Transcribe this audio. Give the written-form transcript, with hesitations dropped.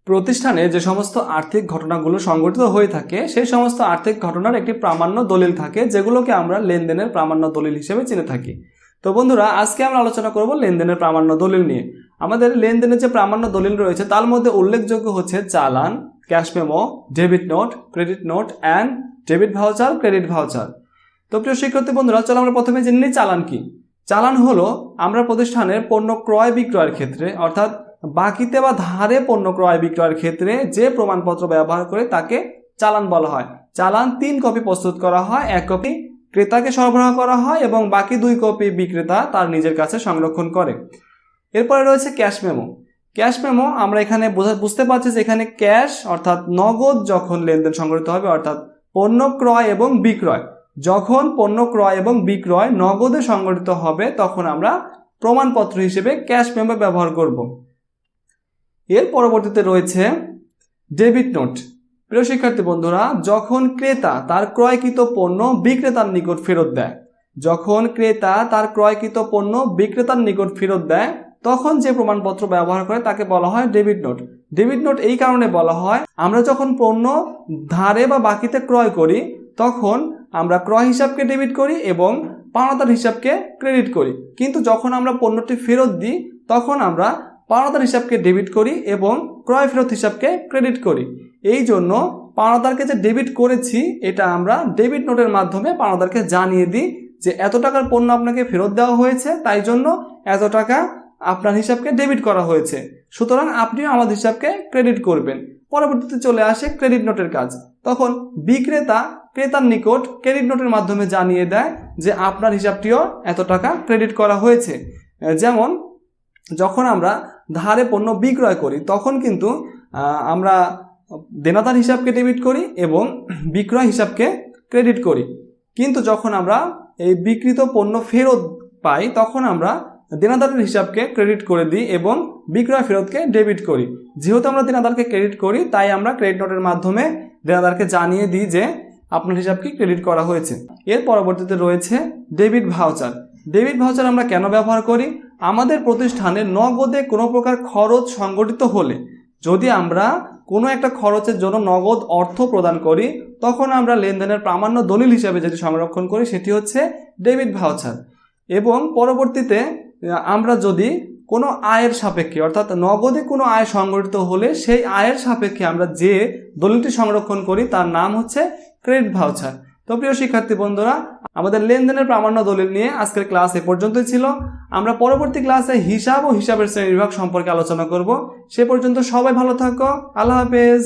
প্রতিষ্ঠানে যে সমস্ত আর্থিক ঘটনাগুলো সংঘটিত হয়ে থাকে সেই সমস্ত আর্থিক ঘটনার একটি প্রামাণ্য দলিল থাকে যেগুলোকে আমরা লেনদেনের প্রামাণ্য দলিল হিসেবে চিনে থাকি। তো বন্ধুরা, আজকে আমরা আলোচনা করব লেনদেনের প্রামাণ্য দলিল নিয়ে। আমাদের লেনদেনের যে প্রামাণ্য দলিল রয়েছে তার মধ্যে উল্লেখযোগ্য হচ্ছে চালান, cash memo, debit note, credit note and debit voucher, credit voucher. তো প্রিয় শিক্ষার্থী বন্ধুরা, চলো আমরা প্রথমে জেনে নিই চালান কি। চালান হলো আমরা প্রতিষ্ঠানের পণ্য ক্রয় বিক্রয়ের ক্ষেত্রে অর্থাৎ বাকিতে বা ধারে পণ্য ক্রয় বিক্রয়ের ক্ষেত্রে যে প্রমাণপত্র ব্যবহার করে তাকে চালান বলা হয়। চালান 3 কপি প্রস্তুত করা হয়, 1 কপি ক্রেতাকে সরবরাহ করা হয় এবং বাকি 2 কপি বিক্রেতা তার নিজের কাছে সংরক্ষণ করে। এরপরে রয়েছে ক্যাশ মেমো। ক্যাশ মেমো আমরা এখানে বুঝতে পারছি যে এখানে ক্যাশ অর্থাৎ নগদ যখন লেনদেন সংঘটিত হবে অর্থাৎ পণ্য ক্রয় এবং বিক্রয়, যখন পণ্য ক্রয় এবং বিক্রয় নগদে সংঘটিত হবে তখন আমরা প্রমাণপত্র হিসেবে ক্যাশ মেমো ব্যবহার করব। এর পরবর্তীতে রয়েছে ডেবিট নোট। প্রিয় শিক্ষার্থী বন্ধুরা, যখন ক্রেতা তার ক্রয়কৃত পণ্য বিক্রেতার নিকট ফেরত দেয়, যখন ক্রেতা তার ক্রয়কৃত পণ্য বিক্রেতার নিকট ফেরত দেয় তখন যে প্রমাণপত্র ব্যবহার করে তাকে বলা হয় ডেবিট নোট। ডেবিট নোট এই কারণে বলা হয়, আমরা যখন পণ্য ধারে বা বাকিতে ক্রয় করি তখন আমরা ক্রয় হিসাবকে ডেবিট করি এবং পাওনাদার হিসাবকে ক্রেডিট করি, কিন্তু যখন আমরা পণ্যটি ফেরত দিই তখন আমরা পাওনাদার হিসাবকে ডেবিট করি এবং ক্রয় ফেরত হিসাবকে ক্রেডিট করি। এই জন্য পাওনাদারকে যে ডেবিট করেছি এটা আমরা ডেবিট নোটের মাধ্যমে পাওনাদারকে জানিয়ে দিই যে এত টাকার পণ্য আপনাকে ফেরত দেওয়া হয়েছে, তাই জন্য এত টাকা আপনার হিসাবকে ডেবিট করা হয়েছে, সুতরাং আপনিও আমাদের হিসাবকে ক্রেডিট করবেন। পরবর্তীতে চলে আসে ক্রেডিট নোটের কাজ। তখন বিক্রেতা ক্রেতার নিকট ক্রেডিট নোটের মাধ্যমে জানিয়ে দেয় যে আপনার হিসাবটিও এত টাকা ক্রেডিট করা হয়েছে। যেমন যখন আমরা ধারে পণ্য বিক্রয় করি তখন কিন্তু আমরা দেনাদার হিসাবকে ডেবিট করি এবং বিক্রয় হিসাবকে ক্রেডিট করি, কিন্তু যখন আমরা এই বিক্রিত পণ্য ফেরত পাই তখন আমরা দেনাদারের হিসাবকে ক্রেডিট করে দিই এবং বিক্রয় ফেরতকে ডেবিট করি। যেহেতু আমরা দেনাদারকে ক্রেডিট করি তাই আমরা ক্রেডিট নোটের মাধ্যমে দেনাদারকে জানিয়ে দিই যে আপনার হিসাবকে ক্রেডিট করা হয়েছে। এর পরবর্তীতে রয়েছে ডেবিট ভাউচার। ডেবিট ভাউচার আমরা কেন ব্যবহার করি? আমাদের প্রতিষ্ঠানে নগদে কোনো প্রকার খরচ সংগঠিত হলে, যদি আমরা কোনো একটা খরচের জন্য নগদ অর্থ প্রদান করি তখন আমরা লেনদেনের প্রামাণ্য দলিল হিসাবে যেটি সংরক্ষণ করি সেটি হচ্ছে ডেবিট ভাউচার। এবং পরবর্তীতে আমরা যদি কোনো আয়ের সাপেক্ষে অর্থাৎ নগদে কোনো আয় সংগঠিত হলে সেই আয়ের সাপেক্ষে আমরা যে দলিলটি সংরক্ষণ করি তার নাম হচ্ছে ক্রেডিট ভাউচার। তো প্রিয় শিক্ষার্থী বন্ধুরা, আমাদের লেনদেনের প্রামাণ্য দলিল নিয়ে আজকের ক্লাস এ পর্যন্তই ছিল। আমরা পরবর্তী ক্লাসে হিসাব ও হিসাবের শ্রেণীবিভাগ সম্পর্কে আলোচনা করব। সে পর্যন্ত সবাই ভালো থাকো। আল্লাহ হাফেজ।